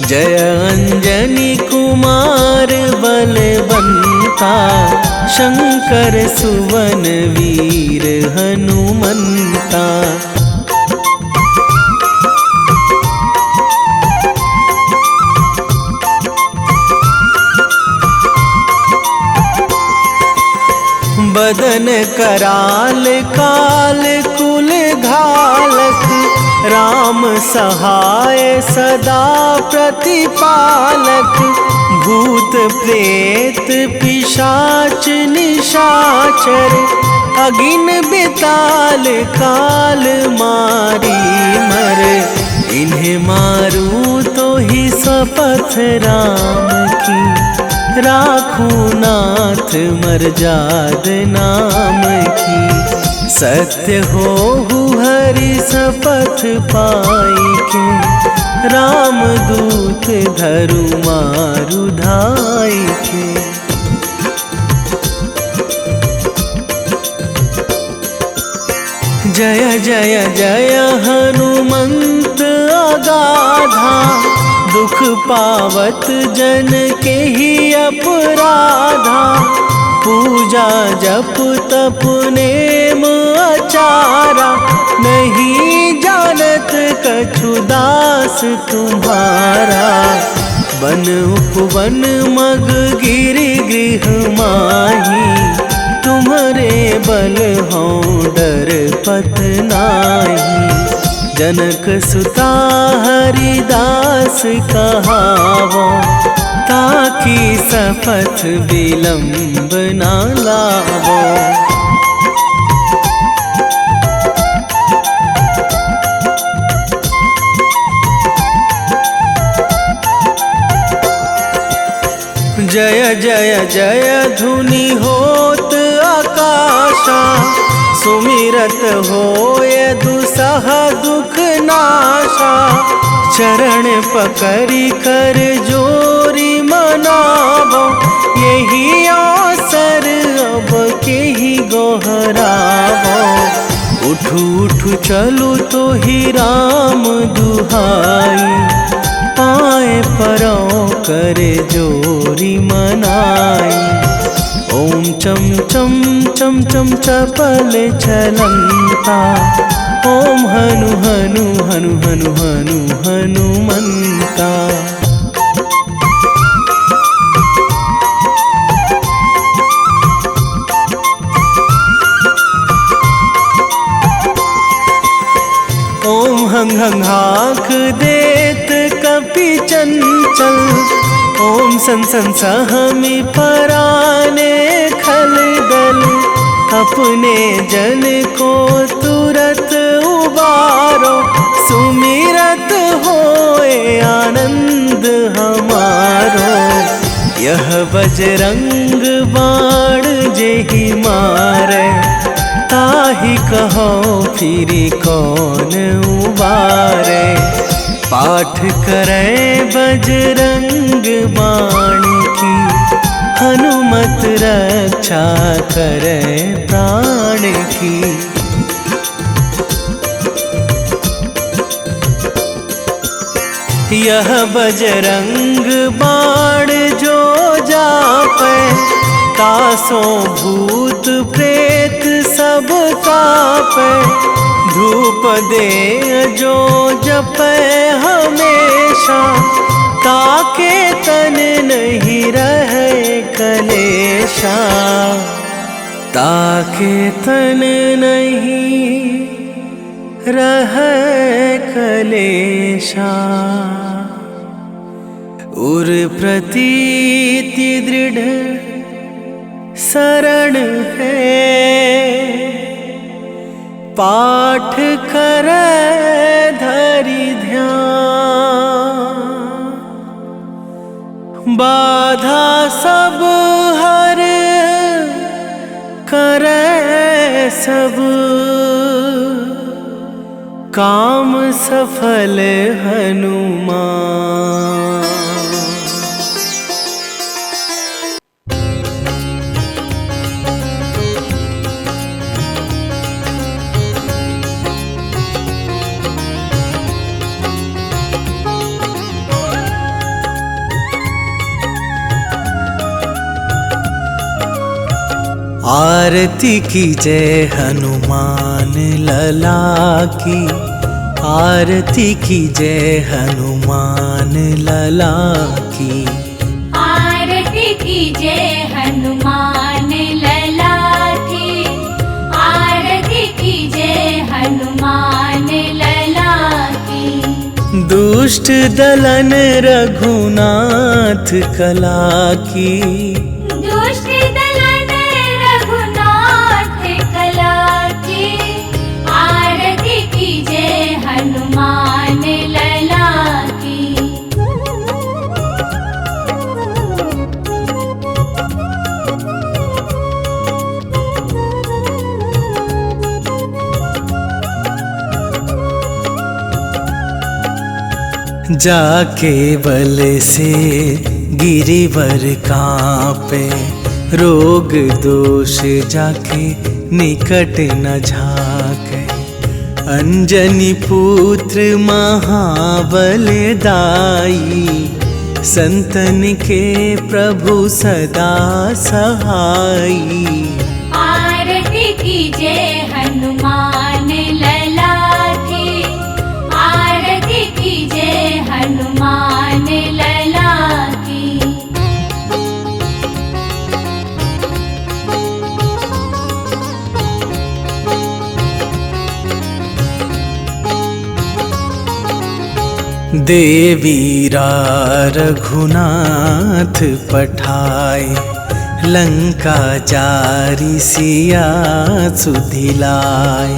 जय अंजनी कुमार बलवंता, शंकर सुवन वीर हनुमंता। बदन कराल काल कुल घालक, राम सहाय सदा प्रतिपालक। भूत प्रेत पिशाच निशाचर, अगिन बिताल काल मारी मर। इन्हें मारूं तो ही शपथ राम की, राखूं नाथ मर्याद नाम की। सत्य हो हरि शपथ पाई के, राम दूत धरु मारु धाई के। जय जय जय हनुमंत अगाधा, दुख पावत जन के ही अपराधा। पूजा जप तप नेम आचारा, नहीं जानत कछु दास तुम्हारा। बन उपवन मग गिरि गृह माही, तुम्हारे बल हो डर पत नाही। जनक सुता हरिदास कहावो, ताकि शपथ विलंब ना लावो। जय जय जय धुनि होत आकाशा, सुमिरत होय दुसह दुख नाशा। चरण पकड़ी कर जोरी मनावो, यही अवसर अब के ही गोहरावो। उठू उठू चलू तो ही राम दुहाई, पाए परों करे जोरी मनाई। ओम चम चम चम चम चपल चलंता, ओम हनु हनु हनु हनु हनु हनुमंता। ओम हंग हंग हाक देत कपि चंचल, ओम सन सन सहमी पराने खल दल। अपने जन को तुरत उबारो, सुमिरत होए आनंद हमारो। यह बजरंग बाण जेहि मारे, ताहि कहो फिरी कौन उबारे। पाठ करें बजरंग बाण की, हनुमत रक्षा करें प्राण की। यह बजरंग बाण जो जापे, तासों भूत प्रेत सब कापे। धूप दे जो जपे हमेशा, ताके तन नहीं रहे कलेशा। ताके तन नहीं रहे कलेशा। उर प्रतीति दृढ़ शरण है, पाठ करे धरि ध्यान। बाधा सब हर करे सब, काम सफल हनुमान। आरती की जय हनुमान लला की, आरती की जय हनुमान लला की, आरती की जय हनुमान लला की, आरती की जय हनुमान लला की। दुष्ट दलन रघुनाथ कला की, दुष्ट दलन रघुनाथ कला की, आरती की जय हनुमान लला की। जाके बल से गिरिवर कांपे, रोग दोष जाके निकट न झाके। अंजनी पुत्र महाबलदाई, संतन के प्रभु सदा सहाई। आरती की जय हनुमान लला की, आरती की जय हनुमान लला की। देवीरा रघुनाथ पठाए, लंका जारी सिया सुधिलाए।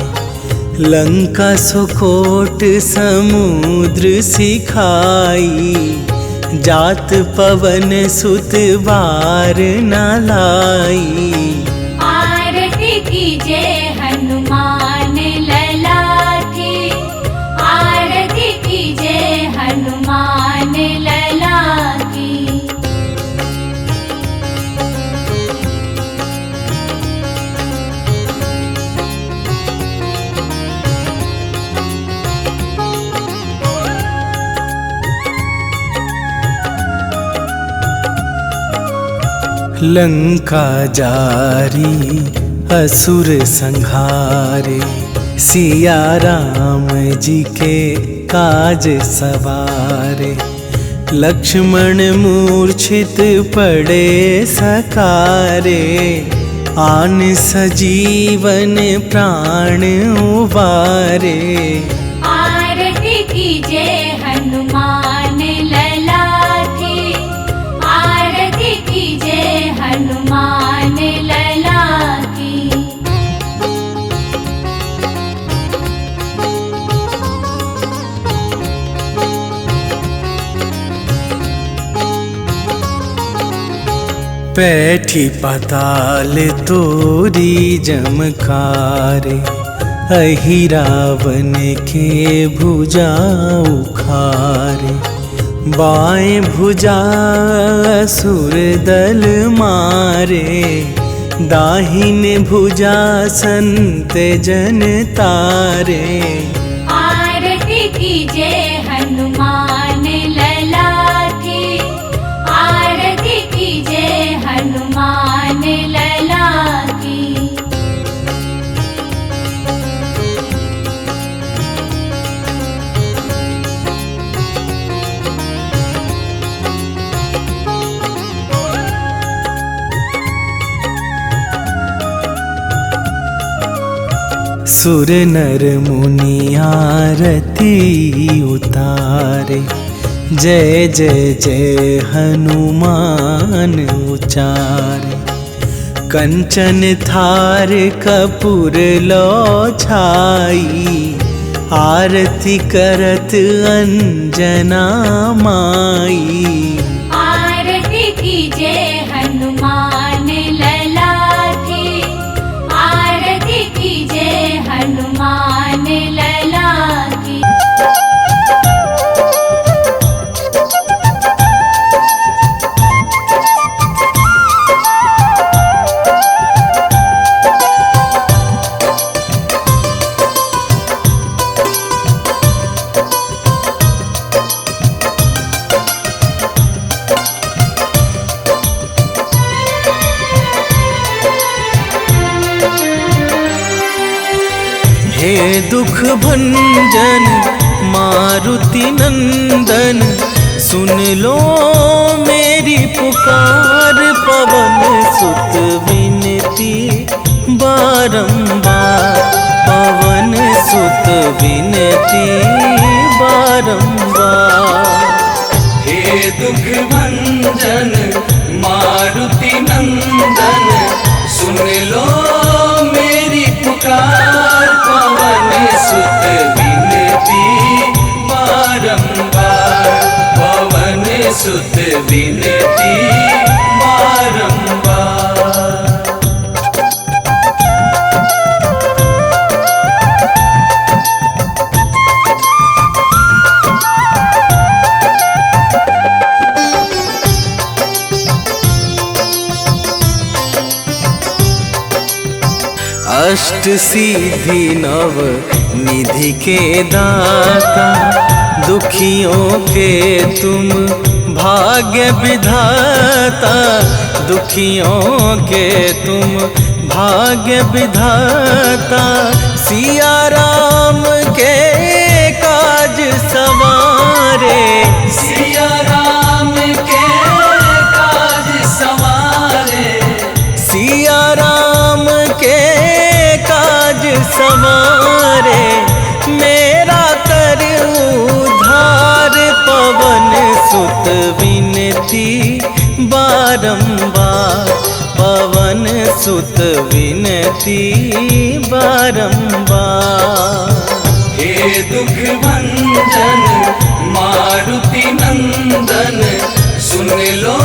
लंका सुकोट समुद्र सिखाई, जात पवन सुत बार न लाई। आरती की जय हनुमान लला की, आरती की जय हनुमान लला की। लंका जारी असुर संहारे, सिया राम जी के काज सवारे। लक्ष्मण मूर्छित पड़े सकारे, आन सजीवन प्राण उबारे। आरती की जय हनुमान लला की, आरती की जय हनुमान लला की। पैठी पाताल तोरी जमकारे, अहि रावण के भुजा उखारे। बाएं भुजा असुर दल मारे, दाहिन भुजा संत जन तारे। आरती की जय हनुमान लला की, आरती की जय हनुमान लला की। सुर नर मुनि आरती उतारे, जय जय जय हनुमान उचारे। कंचन थार कपूर लो छाई, आरती करत अंजना माई। आरती की जय हनुमान लला की, आरती की जय हनुमान लला हे दुख भंजन मारुति नंदन, सुन लो मेरी पुकार। पवन सुत विनती बारंबार, पवन सुत विनती बारंबार। हे दुख भंजन मारुति नंदन, सुन लो मेरी पुकार। पवन सुत विनती बारंबार, पवन सुत विनती बारंबार। अष्ट सिद्धि नव निधि के दाता, दुखियों के तुम भाग्य विधाता। दुखियों के तुम भाग्य विधाता, सिया राम के काज सवारे। सिया राम के काज सवारे, सिया राम के काज सवारे। मेरा कर उद्धार, पवन सुत विनती बारंबार, पवन सुत विनती बारंबार। हे दुख भंजन मारुति नंदन, सुन लो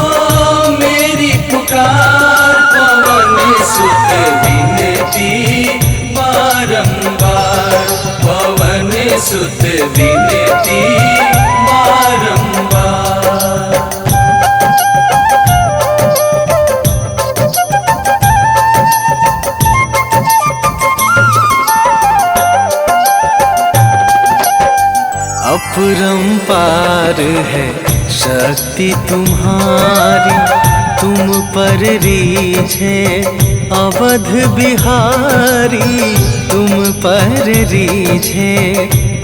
मेरी पुकार। पवन सुत विनती बारंबार, पवन सुत विनती बारंबार। अपरंपार है शक्ति तुम्हारी, तुम पर रीझे अवध बिहारी। तुम पर रीझे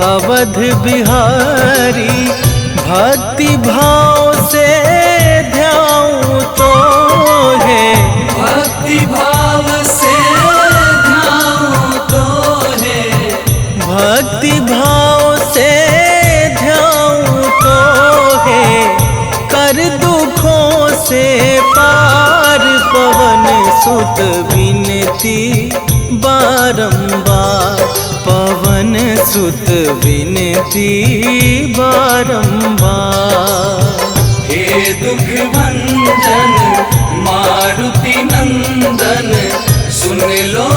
अवध बिहारी, भक्ति भाव से ध्याऊं तो है। भक्ति भाव से ध्याऊं तो है, भक्ति भाव से ध्याऊं तो है। कर दुखों से पार, पवन सुत विनती बारंबार, पवन सुत विनती बारंबार। हे दुख भंजन मारुति नंदन, सुन लो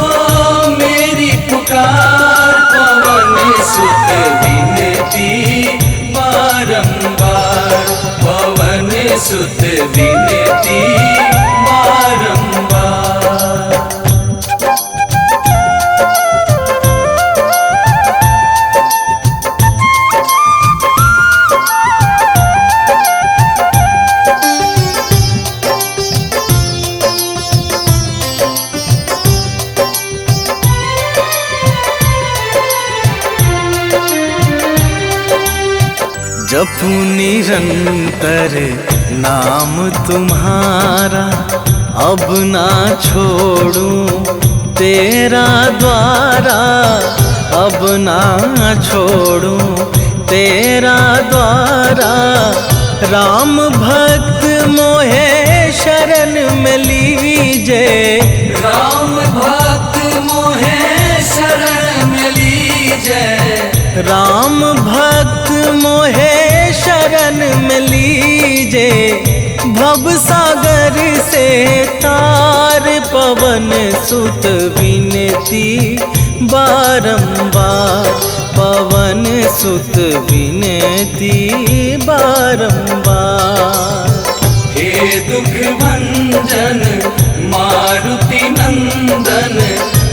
मेरी पुकार। पवन सुत विनती बारंबार, पवन सुत विनती बारंबार। जपू निरंतर नाम तुम्हारा, अब ना छोड़ूं तेरा द्वारा। अब ना छोड़ूं तेरा द्वारा। राम भक्त मोहे शरण में लीजे, राम भक्त मोहे शरण में लीजे। राम भक्त मोहे शरण में लीजे। भव सागर से तार, पवन सुत विनती बारंबार, पवन सुत विनती बारंबार। हे दुख भंजन मारुति नंदन,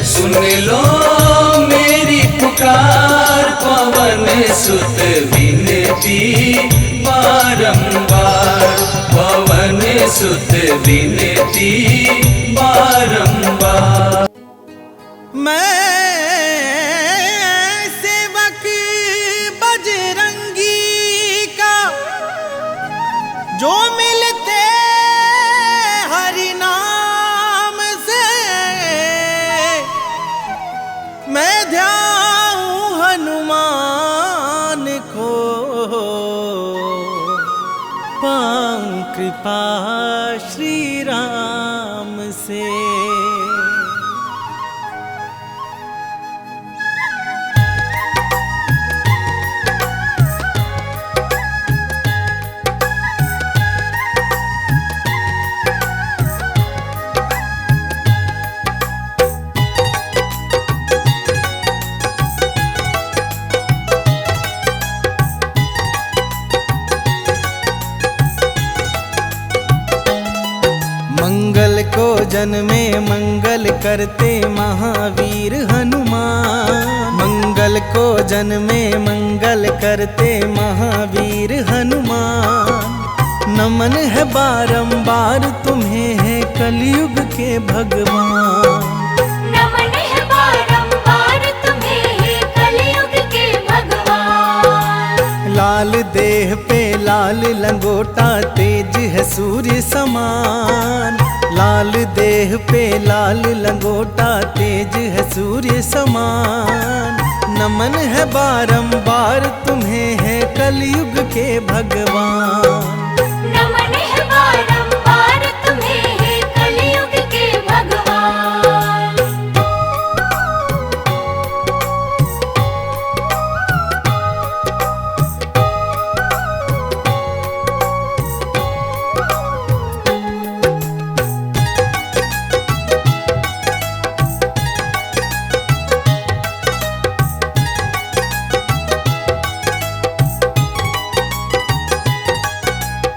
सुन लो मेरी पुकार। पवन सुत विनती बारंबार, पवन सुत विनती बारंबार। मैं कृपा श्री राम से। मंगल को जन्मे मंगल करते महावीर हनुमान। मंगल को जन्मे मंगल करते महावीर हनुमान। नमन है बारंबार तुम्हें है कलयुग के भगवान। नमन है बारंबार तुम्हें है कलयुग के भगवान। लाल देह पे लाल लंगोटा तेज है सूर्य समान। लाल देह पे लाल लंगोटा तेज है सूर्य समान। नमन है बारंबार तुम्हें है कलयुग के भगवान। नमन है बारंबार तुम्हें है कलयुग के भगवान।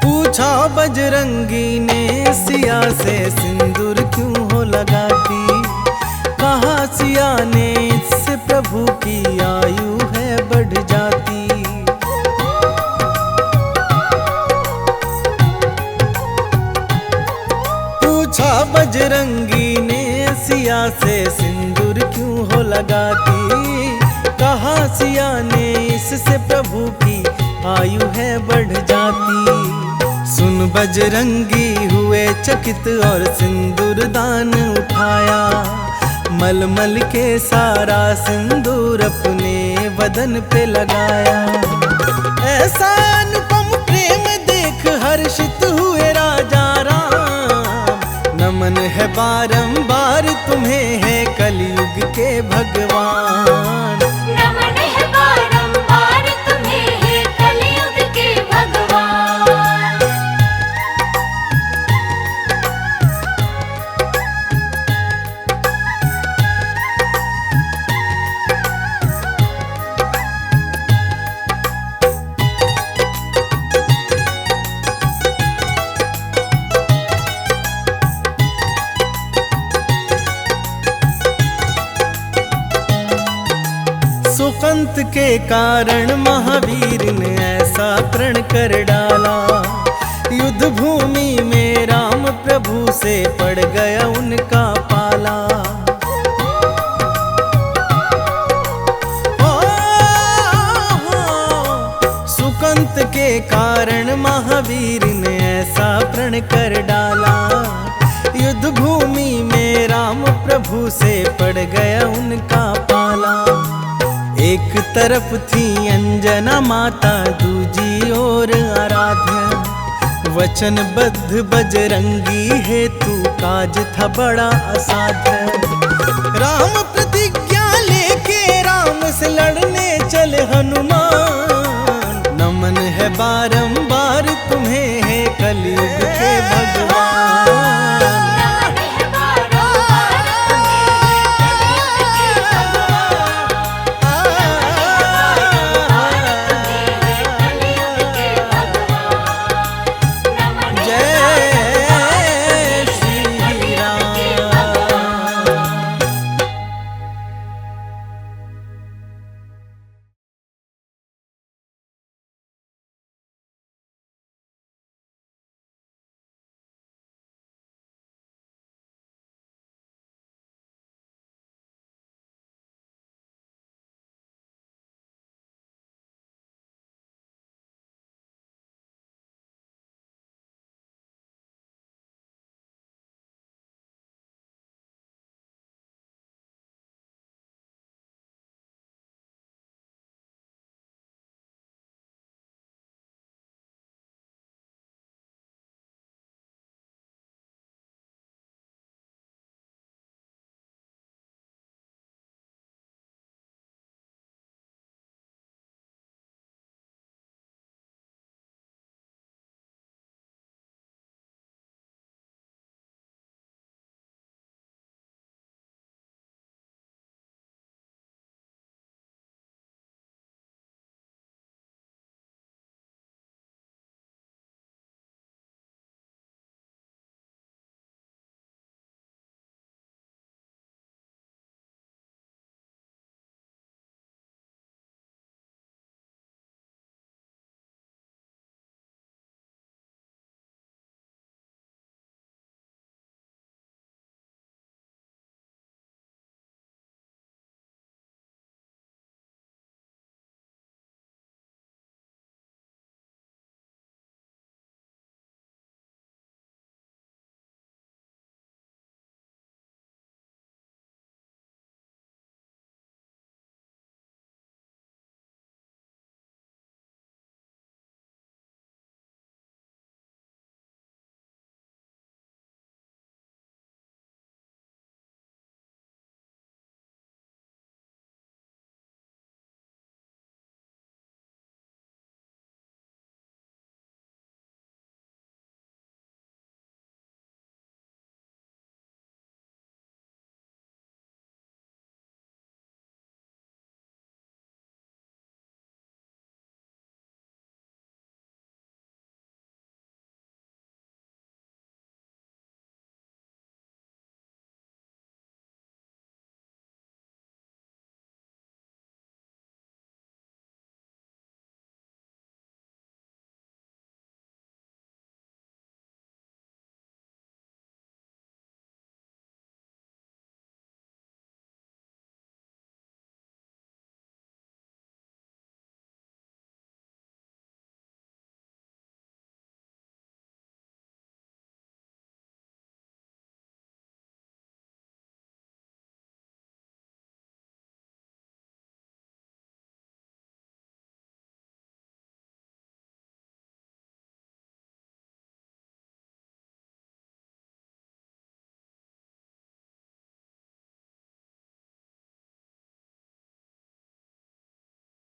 पूछा बजरंगी ने सिया से सिंदूर क्यों हो लगाती। कहा सिया ने इससे प्रभु की आयु है बढ़ जाती। पूछा बजरंगी ने सिया से सिंदूर क्यों हो लगाती। कहा सिया ने इससे प्रभु की आयु है बढ़ जाती। सुन बजरंगी हुए चकित और सिंदूर दान उठाया। मलमल के सारा सिंदूर अपने बदन पे लगाया। ऐसा अनुपम प्रेम देख हर्षित हुए राजा राम। नमन है बारंबार तुम्हें है कलयुग के भगवान। नमन है बारंबार तुम्हें है कलयुग के भगवान। सुकंत के कारण महावीर ने ऐसा प्रण कर डाला। युद्ध भूमि में राम प्रभु से पड़ गया उनका पाला। सुकंत के कारण महावीर ने ऐसा प्रण कर डाला। युद्ध भूमि में राम प्रभु से पड़ गया उनका पाला। एक तरफ थी अंजना माता दूजी ओर आराध्या। वचनबद्ध बजरंगी हेतु काज था बड़ा असाध्य। राम प्रतिज्ञा लेके राम से लड़ने चले हनुमान। नमन है बार